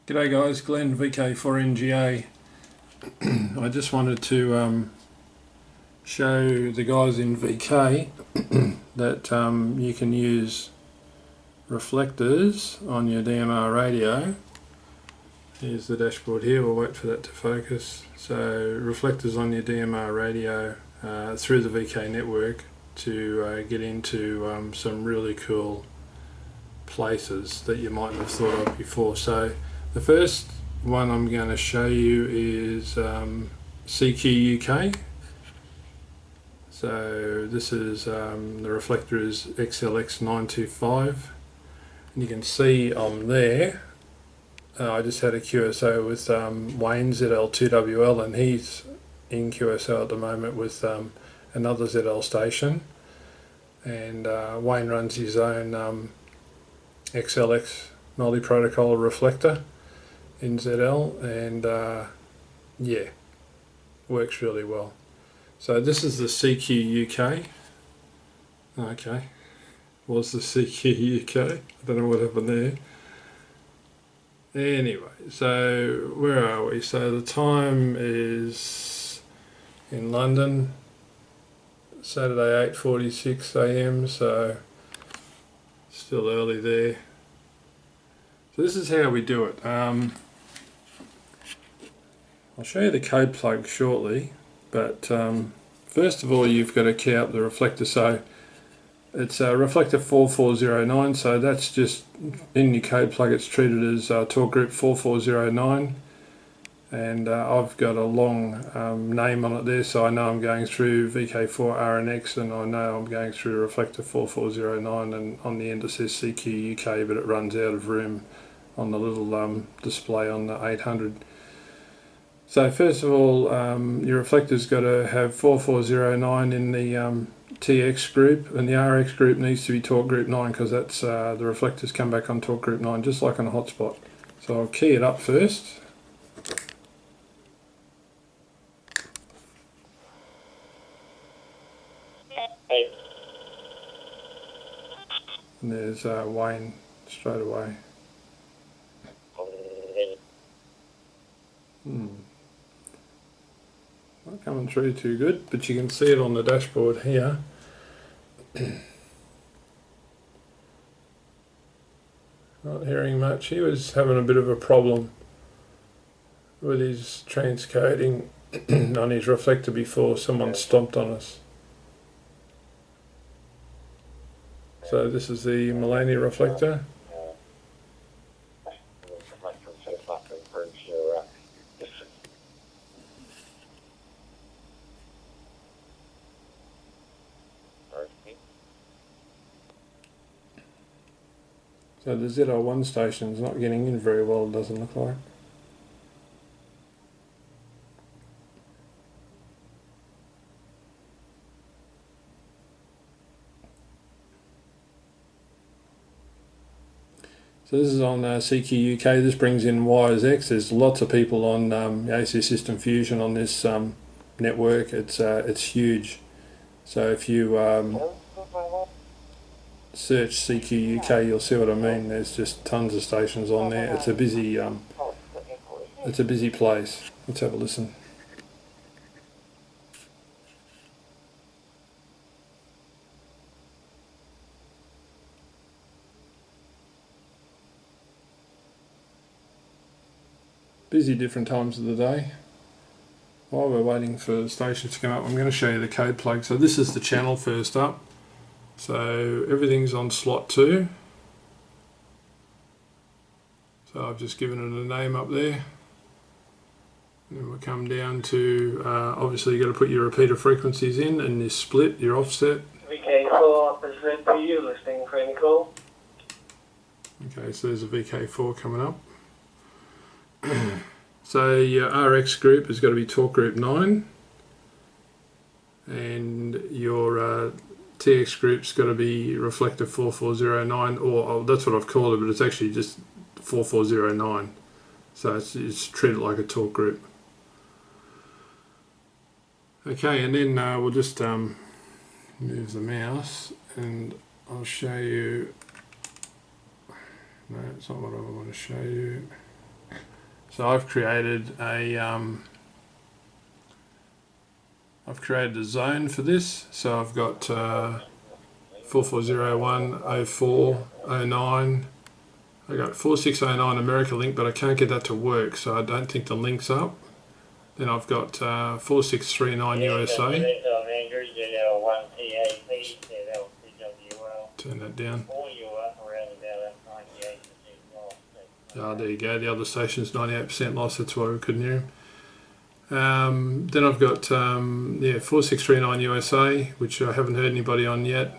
G'day guys, Glenn VK4NGA. I just wanted to show the guys in VK that you can use reflectors on your DMR radio. Here's the dashboard here, we'll wait for that to focus. So reflectors on your DMR radio through the VK network to get into some really cool places that you might not have thought of before. So the first one I'm going to show you is CQ UK. So this is the reflector is XLX925, and you can see I'm there. I just had a QSO with Wayne ZL2WL, and he's in QSO at the moment with another ZL station, and Wayne runs his own XLX multi-protocol reflector in ZL, and yeah, works really well. So this is the CQ UK. Okay, was the CQ UK. I don't know what happened there. Anyway, so where are we? So the time is in London, Saturday 8:46 AM, so still early there. So this is how we do it. I'll show you the code plug shortly, but first of all you've got to key up the reflector. So it's reflector 4409, so that's just in your code plug, it's treated as torque group 4409, and I've got a long name on it there, so I know I'm going through VK4 RNX, and I know I'm going through reflector 4409, and on the end it says CQ UK, but it runs out of room on the little display on the 800. So first of all, your reflector's got to have 4409 in the TX group, and the RX group needs to be torque group 9, because that's the reflectors come back on torque group 9, just like on a hotspot. So I'll key it up first. And there's Wayne straight away. Not coming through too good, but you can see it on the dashboard here. Not hearing much. He was having a bit of a problem with his transcoding on his reflector before someone stomped on us. So this is the Millennia reflector. So the ZL1 station's not getting in very well, it doesn't look like. So this is on CQ UK. This brings in wires X. There's lots of people on AC System Fusion on this network. It's huge. So if you search CQ UK, you'll see what I mean. There's just tons of stations on there. It's a busy place. Let's have a listen. Busy different times of the day. While we're waiting for the stations to come up, I'm going to show you the code plug. So this is the channel first up. So everything's on slot 2. So I've just given it a name up there. And we'll come down to, obviously you've got to put your repeater frequencies in, and your split, your offset. VK4 present to you, listening for any call. Okay, so there's a VK4 coming up. So your RX group has got to be torque group 9, and your TX group's got to be reflector 4409, or that's what I've called it, but it's actually just 4409. So it's treated like a torque group. Okay, and then we'll just move the mouse, and I'll show you. No, it's not what I want to show you. So I've created a zone for this. So I've got 4401, 04, 09. I got 4609 America link, but I can't get that to work, so I don't think the link's up. Then I've got 4639 USA. Turn that down. There you go, the other station's 98% loss, that's why we couldn't hear him. Then I've got 4639 USA, which I haven't heard anybody on yet.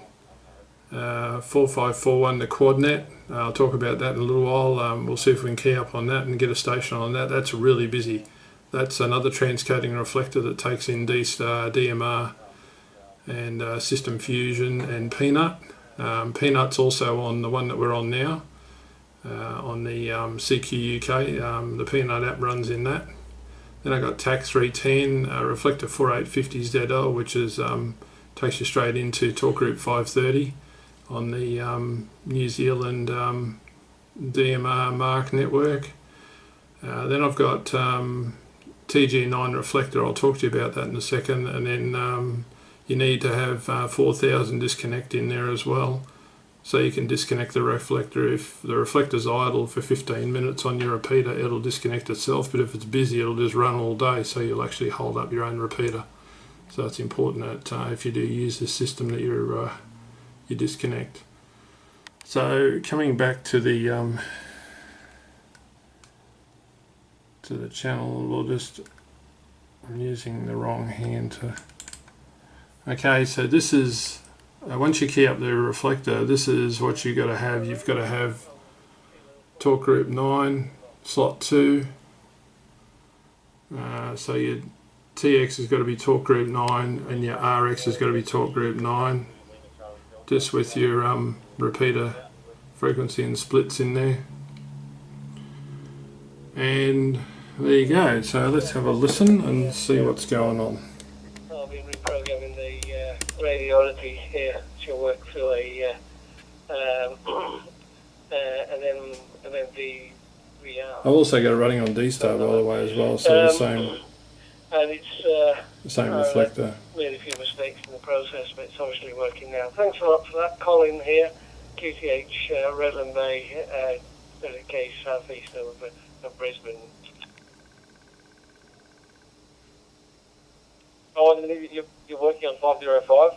4541 the QuadNet. I'll talk about that in a little while. We'll see if we can key up on that and get a station on that. That's really busy. That's another transcoding reflector that takes in D-Star, DMR, and System Fusion and Peanut. Peanut's also on the one that we're on now, on the CQ UK. The Peanut app runs in that. Then I got TAC 310, Reflector 4850 ZL, which is takes you straight into Talk Group 530 on the New Zealand DMR Mark network. Then I've got TG9 Reflector. I'll talk to you about that in a second. And then you need to have 4000 disconnect in there as well, so you can disconnect the reflector. If the reflector's idle for 15 minutes on your repeater, it'll disconnect itself, but if it's busy, it'll just run all day, so you'll actually hold up your own repeater. So it's important that if you do use this system that you disconnect. So coming back to the channel, I'm using the wrong hand to. Okay, so this is once you key up the reflector, this is what you've got to have. You've got to have Talk Group 9, slot 2. So your TX has got to be Talk Group 9 and your RX has got to be Talk Group 9, just with your repeater frequency and splits in there. And there you go. So let's have a listen and see what's going on. I'll be reprogramming the radiology here to work through a and then the I've also got it running on D-Star by the way as well, so the same. And it's the same reflector. Made a few mistakes in the process, but it's obviously working now. Thanks a lot for that. Colin here, QTH, Redland Bay, 30k southeast of Brisbane. Oh, and you're working on 505?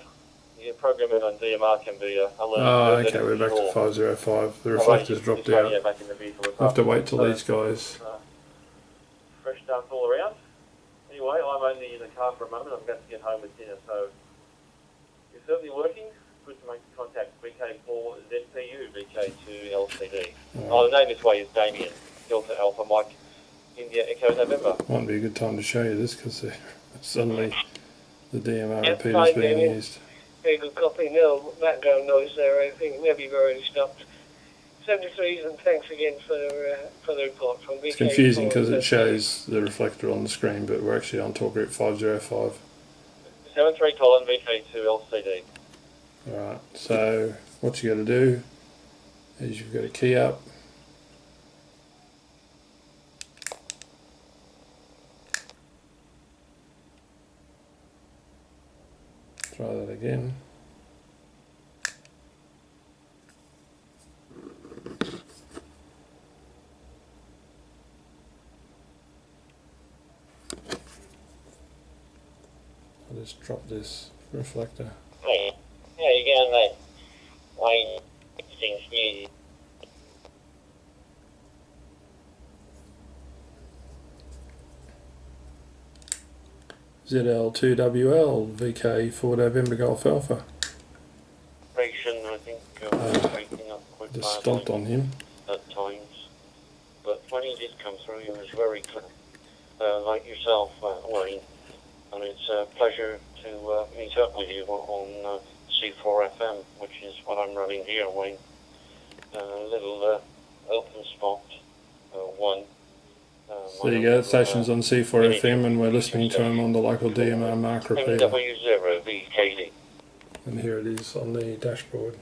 Your programming on DMR can be a learning. Oh, okay, we're back to 505. The reflector's dropped out. Yeah, back in the vehicle. I'll have to wait till these guys. Fresh start all around. Anyway, I'm only in the car for a moment. I'm about to get home with dinner, so you're certainly working. Good to make contact. VK4ZPU, VK2LCD. Oh, the name this way is Damien. Delta Alpha Mike, India Echo November. Might be a good time to show you this because suddenly the DMR repeater's being used. Very good copy. No background noise there. I think maybe you've already stopped. 73s, and thanks again for the report from VK. It's confusing because it shows the reflector on the screen, but we're actually on Talk Group 505. 73 Colin, VK2LCD. Alright, so what you got to do is you've got to key up. Try that again. I'll just drop this reflector. Hey, how you going, mate? Wayne ZL2WL, VK4 November Golf Alpha. I think waking up quite Just stomped on him. at times, but when he did come through, he was very clear, like yourself, Wayne. And it's a pleasure to meet up with you on C4FM, which is what I'm running here, Wayne. Little open spot, one. So there you go, the station's on C4FM and we're listening to him on the local DMR Mark repeater. W0 VK-D. And here it is on the dashboard.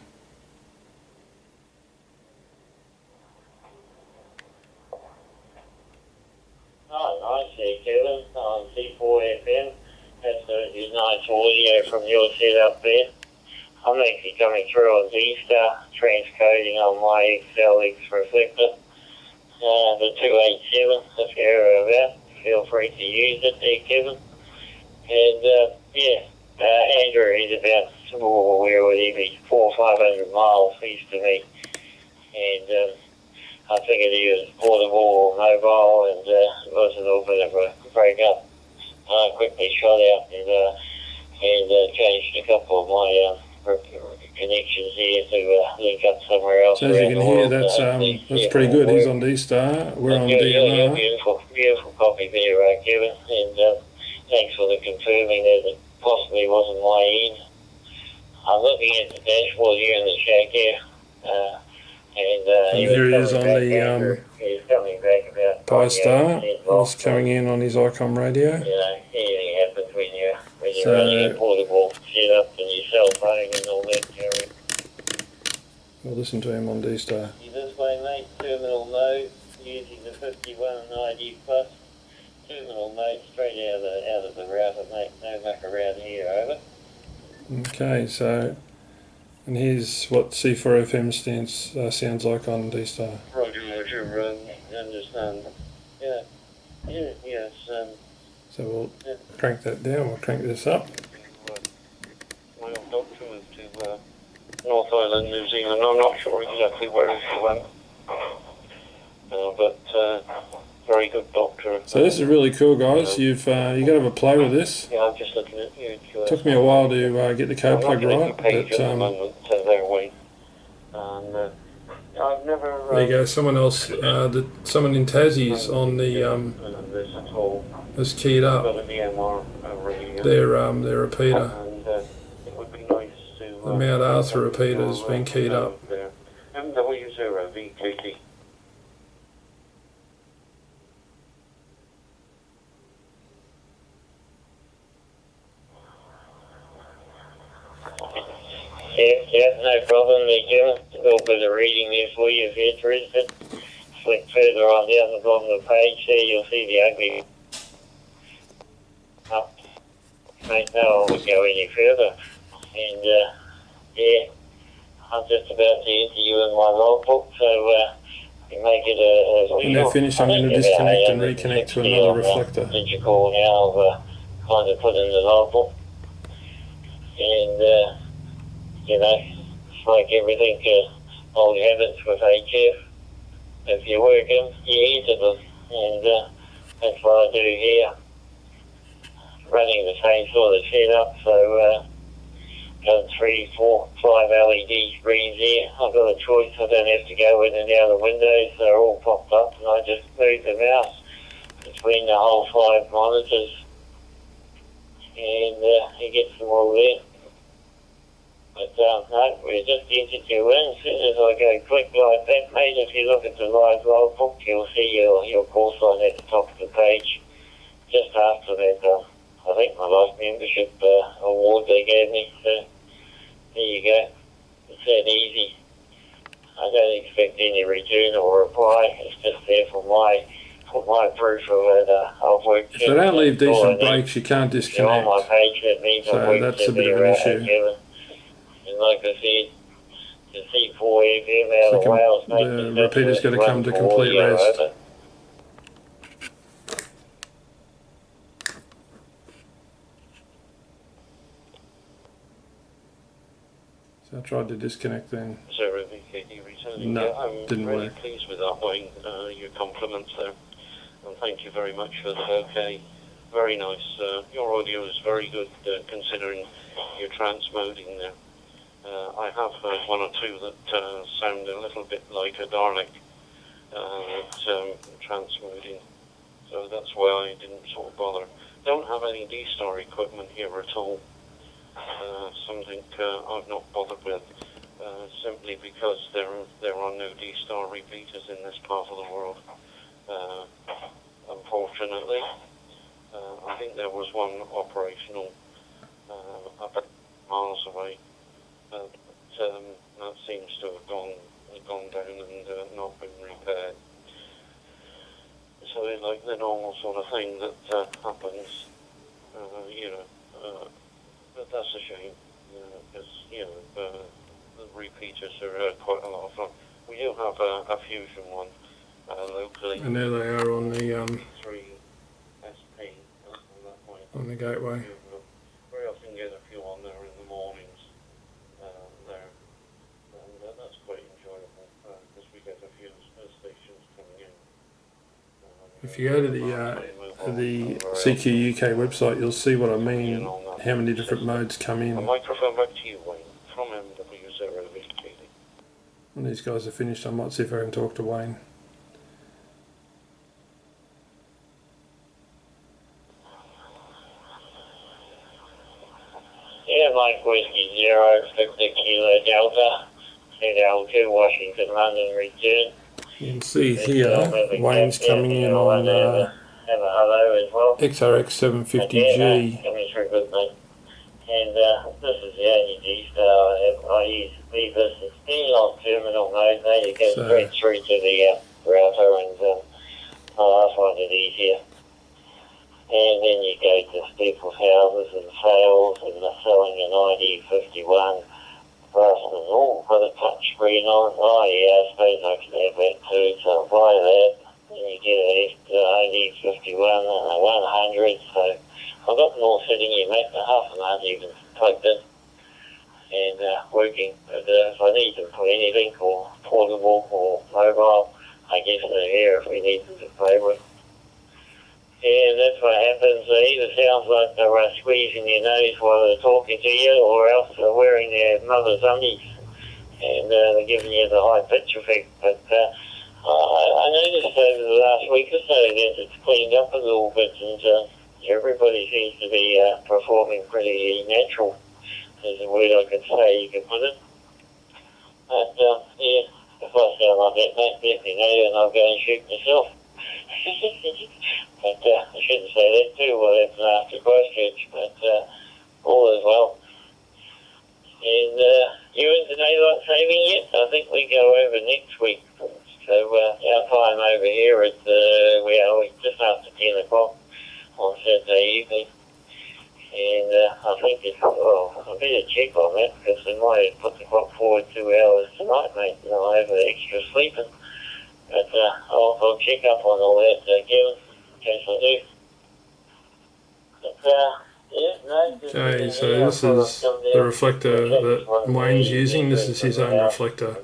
C4 FM. That's is nice audio from your setup there. I'm actually coming through on D-Star, transcoding on my XLX reflector. The 287, if you're about, feel free to use it there, Kevin. And Andrew is about, where would he be, 400 or 500 miles east of me. And I figured he was portable or mobile, and it was a little bit of a break-up. I quickly shot out and changed a couple of my connections here to link up somewhere else. So as you around can the hear, world. that's pretty good. He's on D-Star, we're on DMR. Beautiful copy there, Kevin. And thanks for the confirming that it possibly wasn't my end. I'm looking at the dashboard here in the shack here. And here he is on the he's coming back about Pi-Star. He's coming in on his ICOM radio. You know, anything happens when you're running a portable setup and your cell phone and all that, Jerry. We'll listen to him on D-Star. This way, mate. Terminal mode using the 5190 plus. Terminal mode straight out of the router, mate. No muck around here, over. Okay, so, and here's what C4 FM sounds like on D-Star. Roger, understand. Yes. So we'll crank that down, we'll crank this up. My old doctor moved to North Island, New Zealand. I'm not sure exactly where he went. But very good doctor. So this is really cool, guys. You got to have a play with this. Yeah, I'm just looking at you. Took me a while to get the code plug right, but there, Wayne. And I've never. There you go. Someone else, someone in Tassie's on the has keyed up their repeater. And it would be nice to. The Mount Arthur repeater has been keyed up. MW0 VK-D. Yeah, no problem there, Jim. A little bit of reading there for you if you're interested. Flick further on down the bottom of the page there, you'll see the ugly up. Mate, no, I won't go any further. And, I'm just about to enter you in my logbook, so you make it a... When they're finished, I'm going to disconnect and reconnect to another reflector. Did you call now? I've kind of put in the logbook. And, you know, it's like everything, old habits with HF. If you work them, you enter them. And that's what I do here. Running the same sort of setup, so got 3, 4, 5 LED screens here. I've got a choice. I don't have to go in and out of the windows. They're all popped up, and I just move the mouse between the whole 5 monitors. And you get them all there. But no, we just entered you in. As soon as I go click like that, mate, if you look at the live logbook, you'll see your call sign at the top of the page. Just after that, I think my life membership award they gave me. So there you go. It's that easy. I don't expect any return or reply. It's just there for my proof of it. I've worked. If they don't leave decent breaks, you can't disconnect. On my page, that means So I've worked that's a bit of an issue. And like I said, the C4 FM out of Wales, the repeater's got to come to complete rest. So I tried to disconnect then. So, VK-D returning. No, I'm didn't really work. pleased with that, Wayne. Your compliments there. And thank you very much for the bouquet. Very nice. Your audio is very good considering your transmoding there. I have heard one or two that sound a little bit like a Dalek transmoding, so that's why I didn't sort of bother. Don't have any D-Star equipment here at all. Something I've not bothered with, simply because there are no D-Star repeaters in this part of the world. Unfortunately, I think there was one operational about miles away. That seems to have gone down and not been repaired. So in like the normal sort of thing that happens, but that's a shame, because, the repeaters are quite a lot of fun. We do have a Fusion one locally. And there they are on the 3 SP on that point. on the gateway. Very often get a few on there in the mornings there, and that's quite enjoyable because we get a few stations coming in. If you go to the CQ UK website, you'll see what I mean, how many different modes come A in. microphone back to you, Wayne, from MW0VK. When these guys are finished, I might see if I can talk to Wayne. Yeah, Mike Whiskey 0, 50 Kilo Delta, ZL2 Washington, London, return. You can see here, Wayne's coming in on hello as well. XRX750G. Coming through good, mate. And this is the only G-Star I use V-Business on terminal mode. Now you go straight through to the router, and I find it easier. And then you go to people's houses and sales, and they're selling an ID51 versus all with a touch screen on. Oh yeah, I suppose I can have that too, so I'll buy that. And you get an ID51 and a 100, so I've got them all sitting here, mate, and half of them aren't even plugged in and working. But if I need them for anything, or portable or mobile, I guess they're here if we need them to play with. And that's what happens. It either sounds like they're squeezing their nose while they're talking to you, or else they're wearing their mother's undies, and they're giving you the high pitch effect. But I noticed over the last week or so that it's cleaned up a little bit, and everybody seems to be performing pretty natural, is a word I could say, you could put it. But yeah, if I sound like that, mate, definitely know, and I'll go and shoot myself. But I shouldn't say that too, well, that's after Christchurch, but all is well. And you into daylight saving yet? I think we go over next week. So our time over here is we're just after 10 o'clock on Saturday evening. And I think it's, I better check on that, because they might have put the clock forward 2 hours tonight, mate, and I'll have extra sleeping. But I'll check up on all that, Kevin, in case I do. But, yeah, no. Okay, so this is the reflector that Wayne's using. This is his own reflector,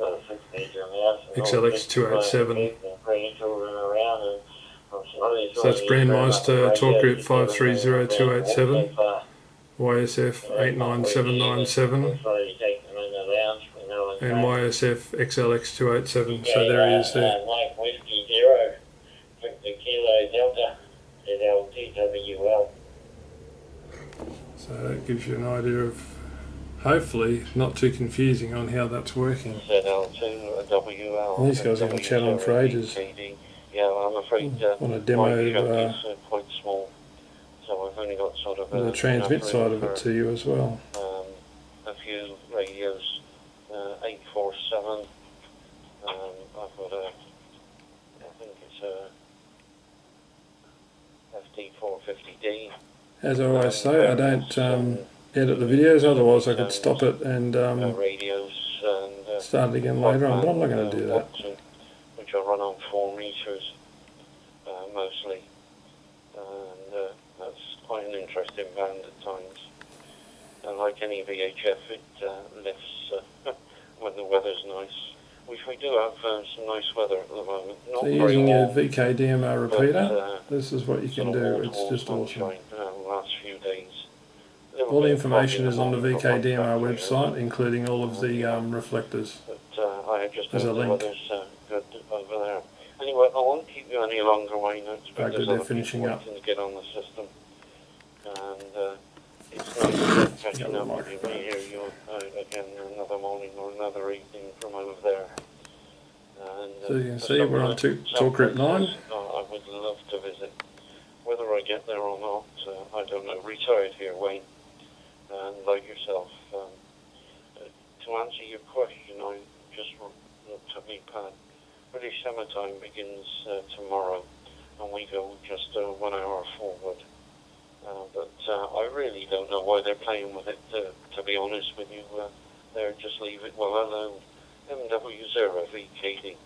XLX287. So that's Brandmeister Talk Group 530287, YSF 89797, and YSF XLX287. So there he is there. Mike Whiskey 0, Victor Kilo Delta, ZL2WL. So that gives you an idea of, hopefully, not too confusing on how that's working. ZL2WL. These guys have been chatting for ages. Yeah, I'm afraid On a demo is quite small, so I've only got sort of the transmit side of it to you as well. A few radios, 847. I've got I think it's a FD450D. As I always say, I don't edit the videos, otherwise I could stop it and radios and start it again later on, but I'm not going to do that. Which I run on 4 meters mostly, and that's quite an interesting band at times. And like any VHF, it lifts when the weather's nice, which we do have some nice weather at the moment. Not So very using a warm, VK-DMR repeater, but, this is what you can do. It's just awesome. Last few days. All the information is on the VK-DMR website, including all of the reflectors. But I just There's a hope the link. weather's good over there. Anyway, I won't keep you any longer, Wayne. It's Very good, they're finishing up. to get on the system. And it's nice catching Yeah, up with you. We hear you again another morning or another evening from over there. And, So you can see we're on Talk Group 9. I would love to visit. Whether I get there or not, I don't know. Retired here, Wayne. And like yourself, to answer your question, I just looked at me pad. British summertime begins tomorrow, and and we go just 1 hour forward. But I really don't know why they're playing with it, to be honest with you. They're just leave it well alone. MW0 VK-D.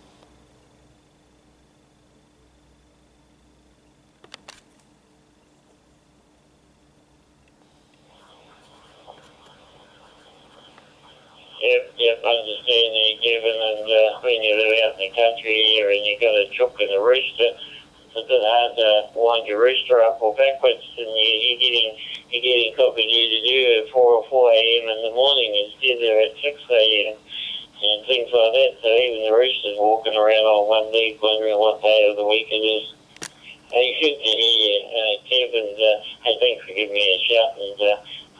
Yep, understand there, Kevin, and when you're out in the country here and you've got a chook and a rooster, it's a bit hard to wind your rooster up or backwards, and you're getting copied to do at 4 or 4 a.m. in the morning instead of at 6 a.m. and things like that. So even the rooster's walking around on one leg wondering what day of the week it is. Hey, good to hear you, Kevin. Hey, thanks for giving me a shout, and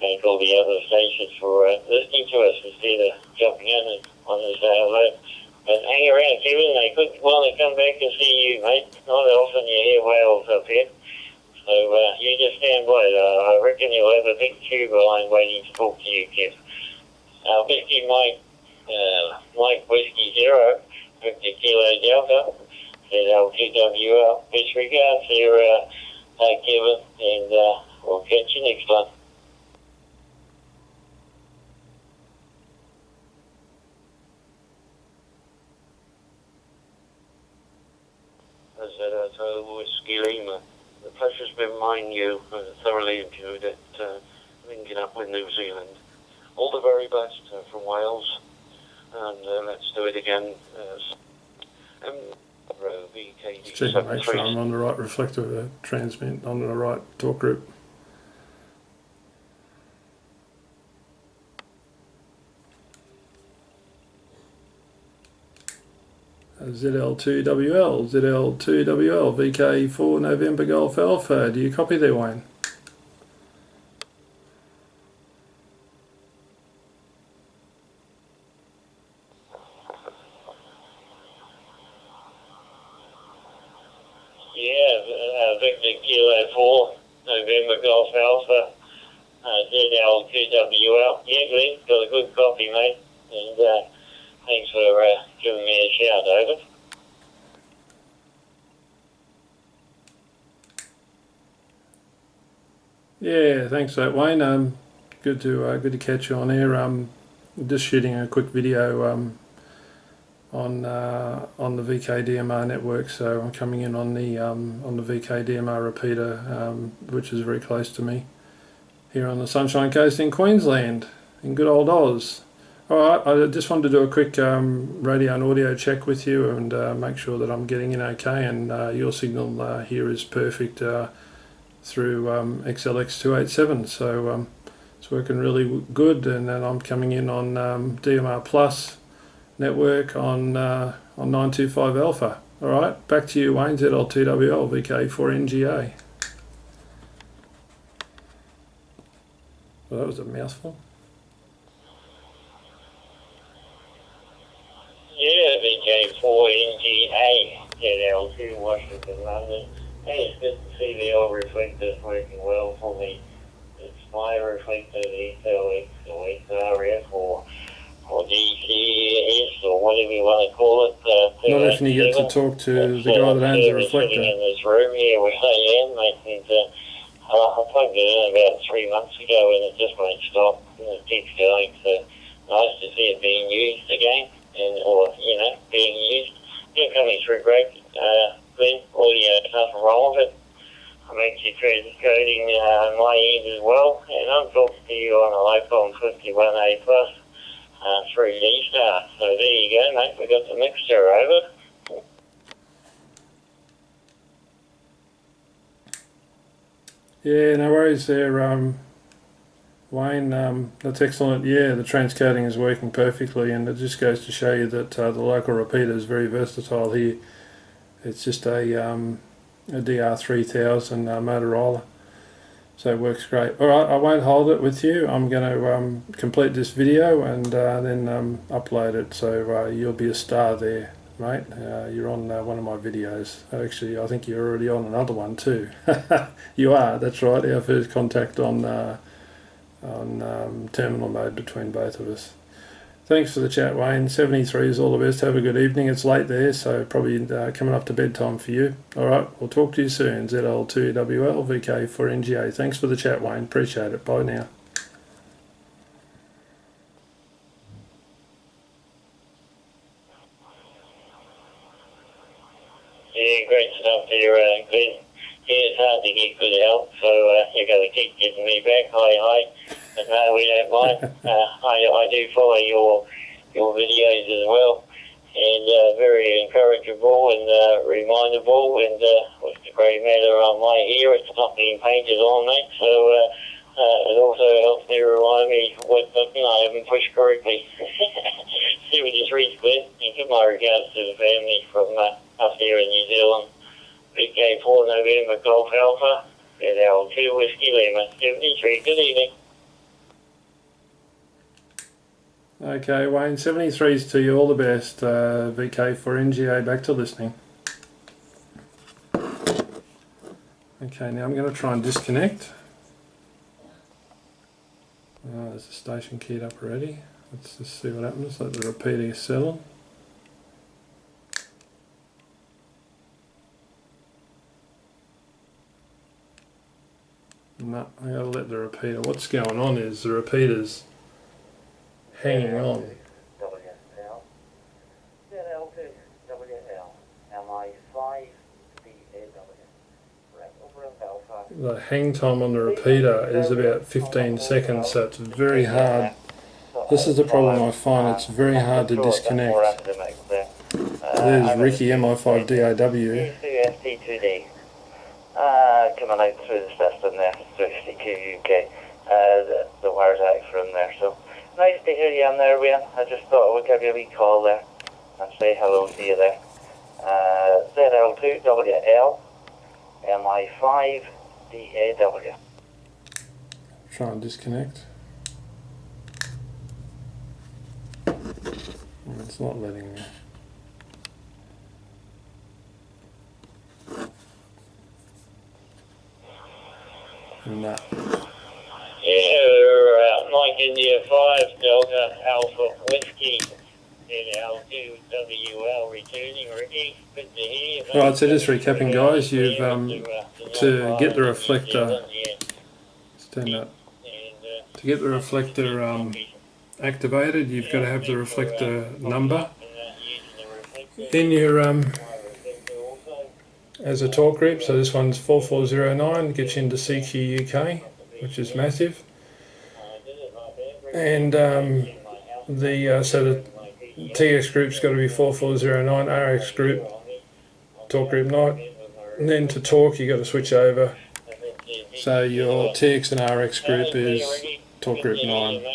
thank all the other stations for listening to us instead of jumping in on this load. But hang around, Kevin. They could want to come back and see you, mate. Not often you hear whales up here. So you just stand by. I reckon you'll have a big tube line waiting to talk to you, Kev. Whiskey Mike Whiskey 0, Victor Kilo Delta, ZL2WL. Best regards here, Kevin, and we'll catch you next time. Whiskey Lima. The pleasure's been mine, you. I thoroughly enjoyed it, linking up with New Zealand. All the very best from Wales, and let's do it again. VK-D. Check and make sure I'm on the right reflector transmit, on the right talk group. ZL2WL, ZL2WL, VK4 November Golf Alpha. Do you copy there, Wayne? Yeah, Victor Kilo 4 November Golf Alpha, ZL2WL. Yeah, Glenn, got a good copy, mate, and thanks for giving me a shout, over. Yeah, thanks for that, Wayne. Good to catch you on air. Just shooting a quick video on the VK-DMR network, so I'm coming in on the VK-DMR repeater, which is very close to me here on the Sunshine Coast in Queensland, in good old Oz. Alright, I just wanted to do a quick radio and audio check with you and make sure that I'm getting in okay, and your signal here is perfect through XLX287, so it's working really good. And then I'm coming in on DMR Plus network on 925 Alpha. Alright, back to you, Wayne ZL2WL, VK4NGA. Well, that was a mouthful. Yeah, VK4NGA, ZL2 Washington, London. Hey, it's good to see the old reflectors working well for me. It's my reflector, the XLX or XRF or DCS or whatever you want to call it. Not often you get to talk to the guy that owns the reflector. Sitting in this room here where I am, mate, and I plugged it in about 3 months ago and it just won't stop. And it keeps going, so nice to see it being used again, or being used. You're coming through great, Glenn. Audio, nothing wrong with it. I'm actually transcoding on my end as well, and I'm talking to you on a Locom 51A plus through D-Star. So there you go, mate. We got the mixture over. Yeah, no worries there, Wayne. That's excellent. Yeah, the transcoding is working perfectly, and it just goes to show you that the local repeater is very versatile here. It's just a DR3000 Motorola, so it works great. Alright, I won't hold it with you. I'm going to complete this video and then upload it, so you'll be a star there, mate. You're on one of my videos. Actually, I think you're already on another one too. You are, that's right, our first contact on terminal mode between both of us. Thanks for the chat, Wayne. 73 is all the best. Have a good evening. It's late there, so probably coming up to bedtime for you. Alright, we'll talk to you soon. ZL2WL, VK-NGA. Thanks for the chat, Wayne. Appreciate it. Bye now. Yeah, great stuff there, Glenn. Yeah, it's hard to get good help, so you've got to keep getting me back. Hi. But no, we don't mind. I do follow your videos as well, and very encourageable and remindable, and what's the great matter on my ear, it's not being painted on, mate, so it also helps me remind me what I haven't pushed correctly. 73 Glenn, and give my regards to the family from up here in New Zealand. VK4 November Golf Alpha, ZL2 Whiskey Lima, 73. Good evening. Okay, Wayne, 73's to you. All the best. VK4NGA, back to listening. Okay, now I'm going to try and disconnect. There's a station keyed up already. Let's just see what happens. Let the repeater settle. No, I gotta let the repeater. What's going on is the repeater's hanging on. WL, ZL2WL, MI5DAW, Alpha. The hang time on the repeater is about 15 seconds, so it's very hard. This is the problem I find, it's very hard to disconnect. There's Ricky MI5DAW. Coming out through the system there, through CQUK, the wires out from there. So nice to hear you on there, Wayne. I just thought I would give you a wee call there and say hello to you there. ZL2WL, MI5DAW. Try and disconnect. It's not letting me. No. Yeah, Mike India 5 Delta Alpha Whiskey, ZL2WL returning, Ricky. Good to hear you. Right, so just recapping, guys, you've to get the reflector, stand up. To get the reflector activated, you've got to have the reflector number in your as a talk group. So this one's 4409, gets you into CQUK, which is massive. And so the TX group's got to be 4409, RX group, talk group night. And then to talk, you've got to switch over. So your TX and RX group is talk group 9.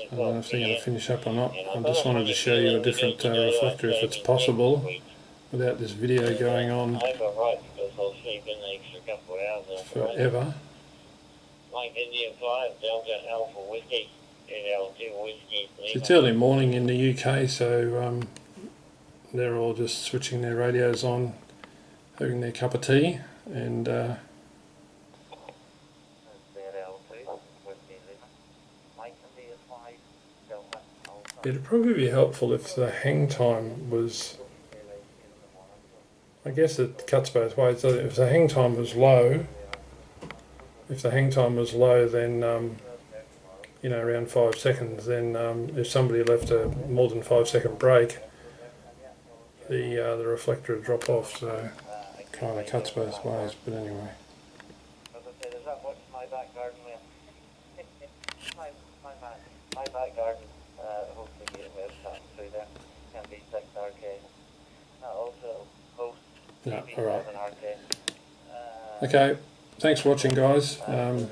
I don't know if they're going to finish up or not. I just wanted to show you a different reflector if it's possible without this video going on forever. It's early morning in the UK, so they're all just switching their radios on, having their cup of tea, and it'd probably be helpful if the hang time was, I guess it cuts both ways. So if the hang time was low, then you know, around 5 seconds, then if somebody left a more than 5 second break, the reflector would drop off. So it kind of cuts both ways. But anyway. My back garden, hopefully getting website through there, can be 6 arcade. Also host Yeah, alright. Okay, thanks for watching, guys. The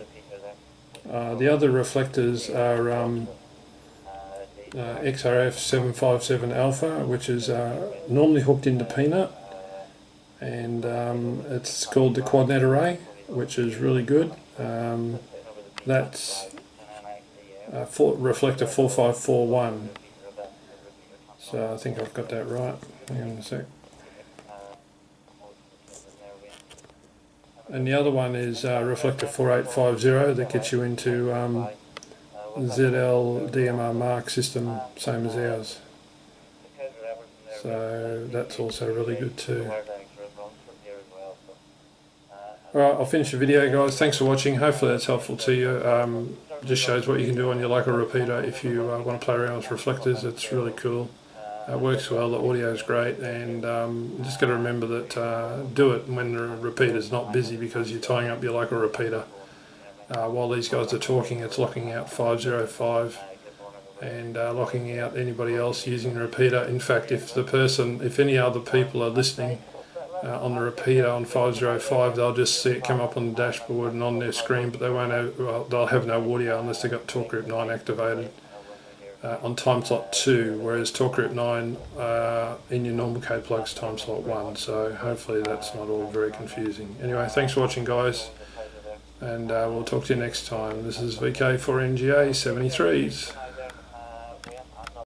other reflectors are XRF 757 Alpha, which is normally hooked into Peanut, and it's called the Quadnet Array, which is really good. That's Reflector 4541. So I think I've got that right. Hang on a sec. And the other one is Reflector 4850 that gets you into ZL2WL mark system, same as ours. So that's also really good too. Alright, I'll finish the video, guys. Thanks for watching. Hopefully that's helpful to you. Just shows what you can do on your local repeater if you want to play around with reflectors. It's really cool. It works well, the audio is great, and just got to remember that do it when the repeater's not busy, because you're tying up your local repeater. While these guys are talking, it's locking out 505 and locking out anybody else using the repeater. In fact, if any other people are listening on the repeater on 505, they'll just see it come up on the dashboard and on their screen, but they won't have, well, they'll have no audio unless they've got Talk Group 9 activated on time slot 2, whereas Talk Group 9 in your normal code plug's time slot 1. So hopefully that's not all very confusing. Anyway, thanks for watching, guys, and we'll talk to you next time. This is VK4NGA 73s.